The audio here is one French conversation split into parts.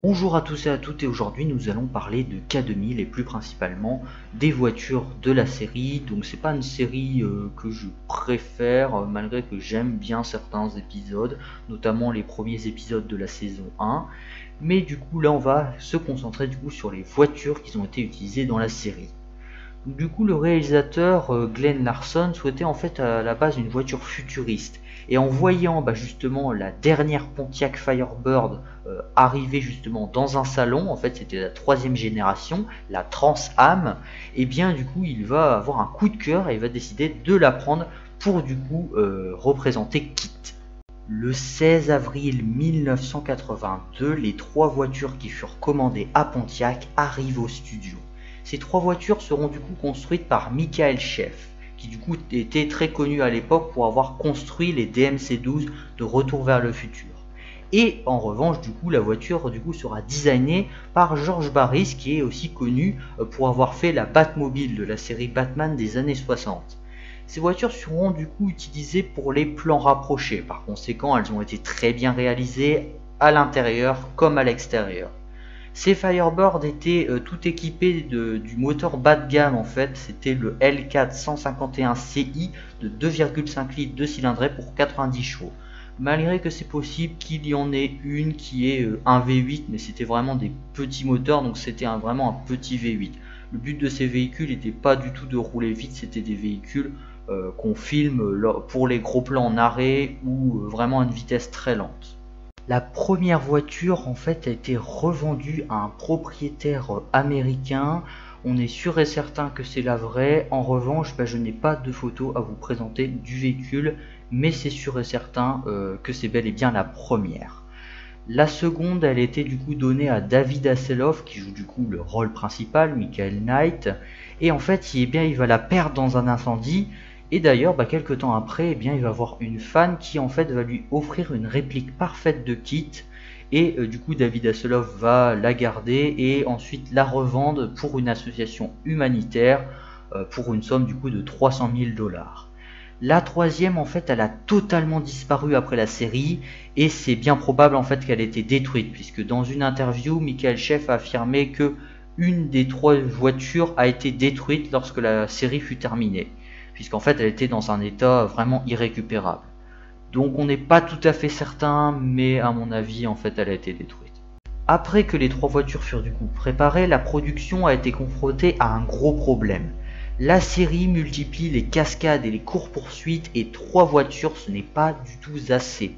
Bonjour à tous et à toutes, et aujourd'hui nous allons parler de K2000 et plus principalement des voitures de la série. Donc c'est pas une série que je préfère, malgré que j'aime bien certains épisodes, notamment les premiers épisodes de la saison 1. Mais du coup là on va se concentrer sur les voitures qui ont été utilisées dans la série. Du coup, le réalisateur Glenn Larson souhaitait en fait à la base une voiture futuriste. Et en voyant justement la dernière Pontiac Firebird arriver justement dans un salon, en fait c'était la troisième génération, la Trans Am, et bien du coup il va avoir un coup de cœur et il va décider de la prendre pour du coup représenter KITT. Le 16 avril 1982, les trois voitures qui furent commandées à Pontiac arrivent au studio. Ces trois voitures seront du coup construites par Michael Schaef, qui du coup était très connu à l'époque pour avoir construit les DMC-12 de Retour vers le futur. Et en revanche, du coup, la voiture sera designée par George Barris, qui est aussi connu pour avoir fait la Batmobile de la série Batman des années 60. Ces voitures seront du coup utilisées pour les plans rapprochés. Par conséquent, elles ont été très bien réalisées à l'intérieur comme à l'extérieur. Ces Firebird étaient tout équipés du moteur bas de gamme en fait, c'était le L4 151 CI de 2,5 litres de cylindrée pour 90 chevaux. Malgré que c'est possible qu'il y en ait une qui est un V8, mais c'était vraiment des petits moteurs, donc c'était vraiment un petit V8. Le but de ces véhicules n'était pas du tout de rouler vite, c'était des véhicules qu'on filme pour les gros plans en arrêt ou vraiment à une vitesse très lente. La première voiture en fait a été revendue à un propriétaire américain. On est sûr et certain que c'est la vraie. En revanche, je n'ai pas de photo à vous présenter du véhicule, mais c'est sûr et certain que c'est bel et bien la première. La seconde, elle était du coup donnée à David Hasselhoff, qui joue du coup le rôle principal, Michael Knight. Et en fait, il va la perdre dans un incendie. Et d'ailleurs, quelques temps après, il va avoir une fan qui en fait va lui offrir une réplique parfaite de KITT. Et du coup, David Hasselhoff va la garder et ensuite la revendre pour une association humanitaire pour une somme du coup de 300 000 $. La troisième, en fait, elle a totalement disparu après la série et c'est bien probable en fait qu'elle ait été détruite puisque dans une interview, Michael Schaef a affirmé que une des trois voitures a été détruite lorsque la série fut terminée, puisqu'en fait elle était dans un état vraiment irrécupérable. Donc on n'est pas tout à fait certain, mais à mon avis, en fait, elle a été détruite. Après que les trois voitures furent du coup préparées, la production a été confrontée à un gros problème. La série multiplie les cascades et les courses-poursuites et trois voitures ce n'est pas du tout assez.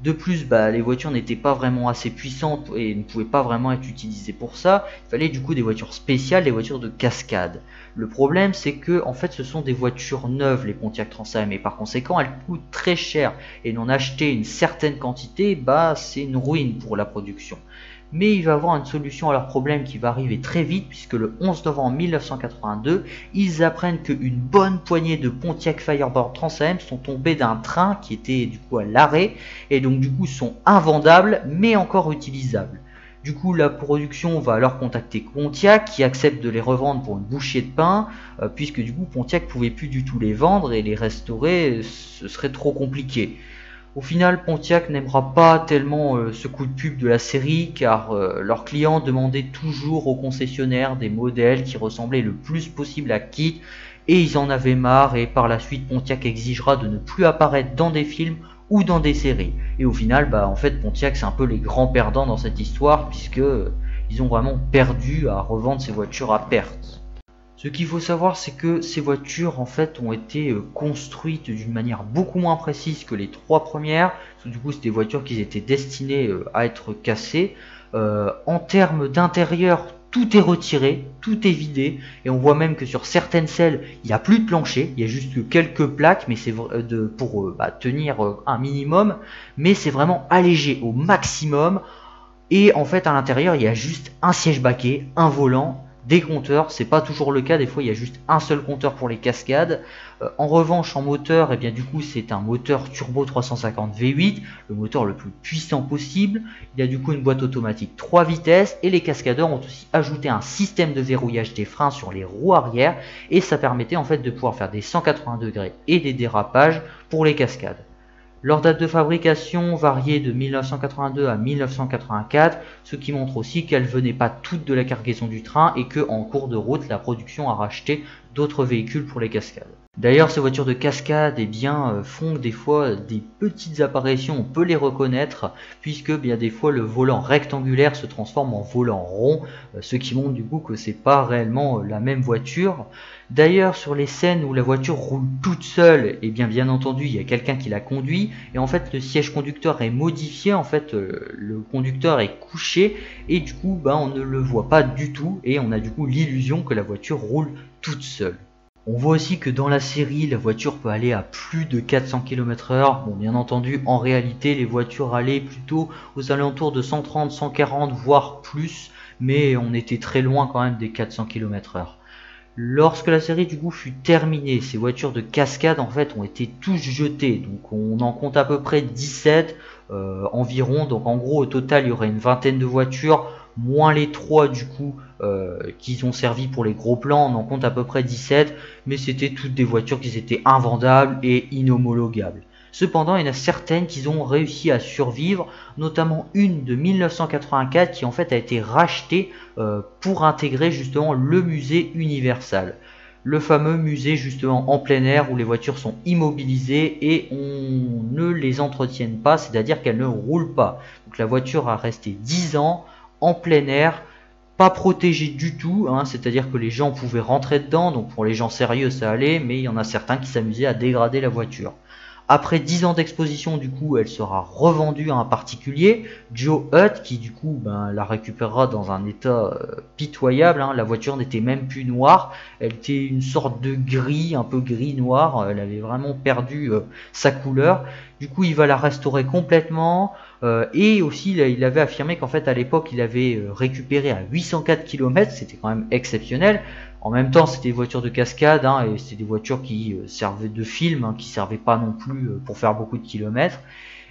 De plus, les voitures n'étaient pas vraiment assez puissantes et ne pouvaient pas vraiment être utilisées pour ça. Il fallait du coup des voitures spéciales, des voitures de cascade. Le problème, c'est que en fait, ce sont des voitures neuves, les Pontiac Trans Am, et par conséquent, elles coûtent très cher. Et n'en acheter une certaine quantité, c'est une ruine pour la production. Mais il va y avoir une solution à leur problème qui va arriver très vite, puisque le 11 novembre 1982, ils apprennent qu'une bonne poignée de Pontiac Firebird Trans Am sont tombés d'un train qui était du coup à l'arrêt, et donc du coup sont invendables, mais encore utilisables. Du coup, la production va alors contacter Pontiac qui accepte de les revendre pour une bouchée de pain, puisque du coup Pontiac pouvait plus du tout les vendre et les restaurer, ce serait trop compliqué. Au final, Pontiac n'aimera pas tellement ce coup de pub de la série car leurs clients demandaient toujours aux concessionnaires des modèles qui ressemblaient le plus possible à KITT et ils en avaient marre et par la suite Pontiac exigera de ne plus apparaître dans des films ou dans des séries. Et au final, en fait, Pontiac c'est un peu les grands perdants dans cette histoire puisque ils ont vraiment perdu à revendre ces voitures à perte. Ce qu'il faut savoir, c'est que ces voitures en fait ont été construites d'une manière beaucoup moins précise que les trois premières. Parce que, du coup, c'est des voitures qui étaient destinées à être cassées. En termes d'intérieur, tout est retiré, tout est vidé, et on voit même que sur certaines selles, il n'y a plus de plancher, il y a juste quelques plaques, mais c'est pour tenir un minimum, mais c'est vraiment allégé au maximum. Et en fait, à l'intérieur, il y a juste un siège baquet, un volant, des compteurs. C'est pas toujours le cas, des fois il y a juste un seul compteur pour les cascades. En revanche, en moteur, du coup c'est un moteur turbo 350 V8, le moteur le plus puissant possible. Il y a du coup une boîte automatique 3 vitesses et les cascadeurs ont aussi ajouté un système de verrouillage des freins sur les roues arrière et ça permettait en fait de pouvoir faire des 180 degrés et des dérapages pour les cascades. Leur date de fabrication variait de 1982 à 1984, ce qui montre aussi qu'elles venaient pas toutes de la cargaison du train et que en cours de route, la production a racheté d'autres véhicules pour les cascades. D'ailleurs, ces voitures de cascade font des fois des petites apparitions, on peut les reconnaître, puisque bien des fois le volant rectangulaire se transforme en volant rond, ce qui montre du coup que c'est pas réellement la même voiture. D'ailleurs, sur les scènes où la voiture roule toute seule, et bien entendu il y a quelqu'un qui la conduit, et en fait le siège conducteur est modifié, en fait le conducteur est couché, et du coup on ne le voit pas du tout, et on a du coup l'illusion que la voiture roule toute seule. On voit aussi que dans la série, la voiture peut aller à plus de 400 km/h. Bon, bien entendu, en réalité, les voitures allaient plutôt aux alentours de 130, 140, voire plus, mais on était très loin quand même des 400 km/h. Lorsque la série du coup fut terminée, ces voitures de cascade en fait ont été tous jetées, donc on en compte à peu près 17 environ, donc en gros au total il y aurait une vingtaine de voitures, moins les 3 du coup qui ont servi pour les gros plans, on en compte à peu près 17, mais c'était toutes des voitures qui étaient invendables et inhomologables. Cependant, il y en a certaines qui ont réussi à survivre, notamment une de 1984 qui en fait a été rachetée pour intégrer justement le musée Universal. Le fameux musée justement en plein air où les voitures sont immobilisées et on ne les entretienne pas, c'est-à-dire qu'elles ne roulent pas. Donc la voiture a resté 10 ans en plein air, pas protégée du tout, hein, c'est-à-dire que les gens pouvaient rentrer dedans, donc pour les gens sérieux ça allait, mais il y en a certains qui s'amusaient à dégrader la voiture. Après 10 ans d'exposition, du coup, elle sera revendue à un particulier, Joe Hutt, qui du coup la récupérera dans un état pitoyable. Hein. La voiture n'était même plus noire, elle était une sorte de gris, un peu gris-noir, elle avait vraiment perdu sa couleur. Du coup, il va la restaurer complètement, et aussi il avait affirmé qu'en fait à l'époque il avait récupéré à 804 km, c'était quand même exceptionnel. En même temps, c'était des voitures de cascade, hein, et c'était des voitures qui servaient de film, hein, qui servaient pas non plus pour faire beaucoup de kilomètres.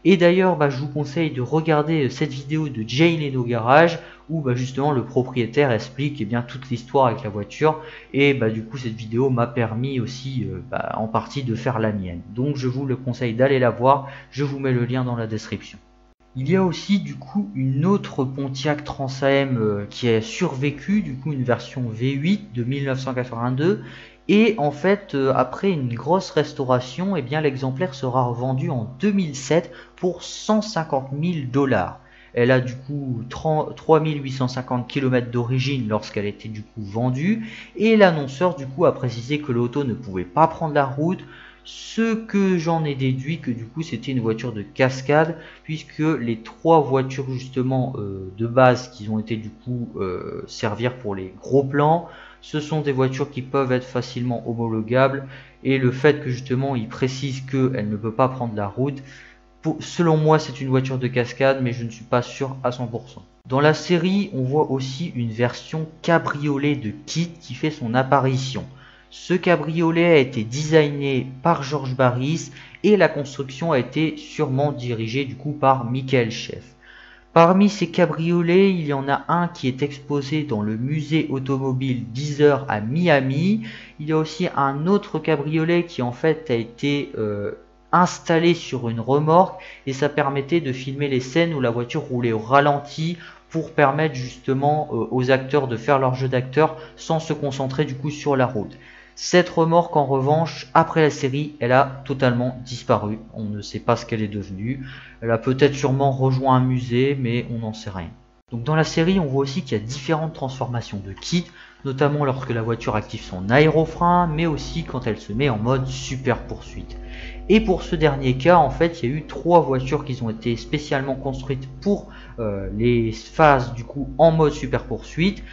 Et d'ailleurs, je vous conseille de regarder cette vidéo de Jay Leno Garage, où justement le propriétaire explique toute l'histoire avec la voiture. Et du coup, cette vidéo m'a permis aussi en partie de faire la mienne. Donc je vous le conseille d'aller la voir, je vous mets le lien dans la description. Il y a aussi du coup une autre Pontiac Trans Am qui a survécu, du coup une version V8 de 1982, et en fait après une grosse restauration, l'exemplaire sera revendu en 2007 pour 150 000 $. Elle a du coup 3850 km d'origine lorsqu'elle était du coup vendue, et l'annonceur du coup a précisé que l'auto ne pouvait pas prendre la route. Ce que j'en ai déduit que du coup c'était une voiture de cascade, puisque les 3 voitures justement de base qui ont été du coup servir pour les gros plans, ce sont des voitures qui peuvent être facilement homologables, et le fait que justement il précise qu'elle ne peut pas prendre la route, selon moi c'est une voiture de cascade, mais je ne suis pas sûr à 100%. Dans la série on voit aussi une version cabriolet de KITT qui fait son apparition. Ce cabriolet a été designé par George Barris et la construction a été sûrement dirigée du coup par Michael Schaef. Parmi ces cabriolets, il y en a un qui est exposé dans le musée automobile Deezer à Miami. Il y a aussi un autre cabriolet qui en fait a été installé sur une remorque, et ça permettait de filmer les scènes où la voiture roulait au ralenti pour permettre justement aux acteurs de faire leur jeu d'acteur sans se concentrer du coup sur la route. Cette remorque en revanche, après la série, elle a totalement disparu. On ne sait pas ce qu'elle est devenue. Elle a peut-être sûrement rejoint un musée, mais on n'en sait rien. Donc dans la série, on voit aussi qu'il y a différentes transformations de KITT, notamment lorsque la voiture active son aérofrein, mais aussi quand elle se met en mode super poursuite. Et pour ce dernier cas, en fait, il y a eu 3 voitures qui ont été spécialement construites pour les phases du coup en mode super poursuite.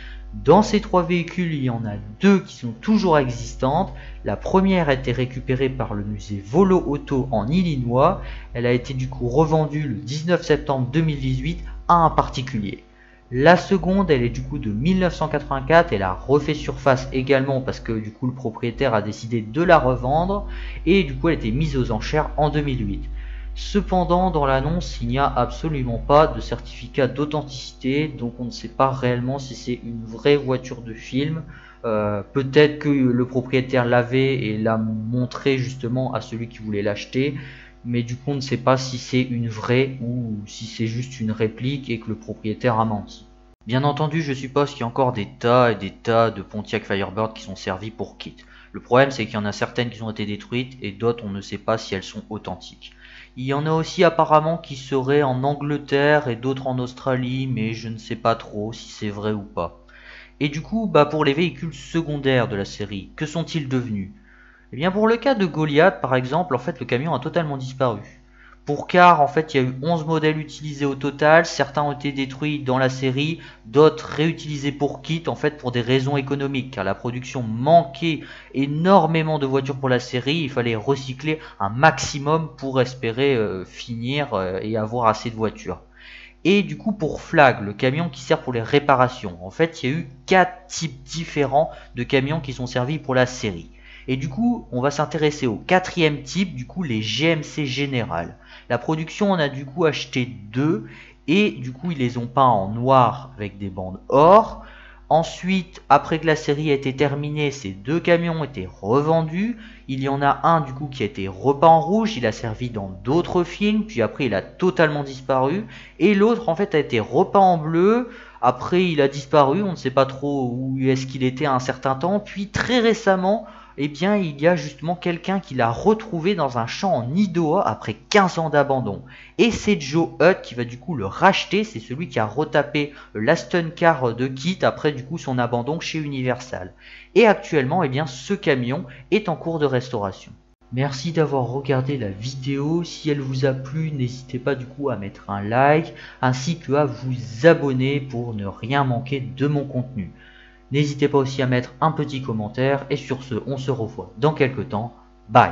Dans ces 3 véhicules, il y en a 2 qui sont toujours existantes. La première a été récupérée par le musée Volo Auto en Illinois. Elle a été du coup revendue le 19 septembre 2018 à un particulier. La seconde, elle est du coup de 1984, elle a refait surface également parce que du coup le propriétaire a décidé de la revendre, et du coup elle a été mise aux enchères en 2008. Cependant, dans l'annonce, il n'y a absolument pas de certificat d'authenticité, donc on ne sait pas réellement si c'est une vraie voiture de film. Peut-être que le propriétaire l'avait et l'a montré justement à celui qui voulait l'acheter. mais du coup on ne sait pas si c'est une vraie ou si c'est juste une réplique et que le propriétaire a menti. Bien entendu, je suppose qu'il y a encore des tas et des tas de Pontiac Firebird qui sont servis pour kit. Le problème, c'est qu'il y en a certaines qui ont été détruites et d'autres, on ne sait pas si elles sont authentiques. Il y en a aussi apparemment qui seraient en Angleterre et d'autres en Australie, mais je ne sais pas trop si c'est vrai ou pas. Et du coup, pour les véhicules secondaires de la série, que sont-ils devenus? Eh bien, pour le cas de Goliath, par exemple, en fait, le camion a totalement disparu. Pour Car, en fait, il y a eu 11 modèles utilisés au total. Certains ont été détruits dans la série, d'autres réutilisés pour kit, en fait, pour des raisons économiques. Car la production manquait énormément de voitures pour la série. Il fallait recycler un maximum pour espérer finir et avoir assez de voitures. Et du coup, pour Flag, le camion qui sert pour les réparations. En fait, il y a eu 4 types différents de camions qui sont servis pour la série. Et du coup, on va s'intéresser au quatrième type, du coup les GMC Général. La production en a du coup acheté 2 et du coup ils les ont peints en noir avec des bandes or. Ensuite, après que la série a été terminée, ces 2 camions ont été revendus. Il y en a un du coup qui a été repeint en rouge, il a servi dans d'autres films, puis après il a totalement disparu. Et l'autre en fait a été repeint en bleu. Après il a disparu, on ne sait pas trop où est-ce qu'il était à un certain temps. Puis très récemment, eh bien, il y a justement quelqu'un qui l'a retrouvé dans un champ en Idaho après 15 ans d'abandon. Et c'est Joe Hutt qui va du coup le racheter, c'est celui qui a retapé l'Aston Car de Kit après du coup son abandon chez Universal. Et actuellement, eh bien, ce camion est en cours de restauration. Merci d'avoir regardé la vidéo, si elle vous a plu, n'hésitez pas du coup à mettre un like, ainsi que à vous abonner pour ne rien manquer de mon contenu. N'hésitez pas aussi à mettre un petit commentaire et sur ce, on se revoit dans quelques temps. Bye!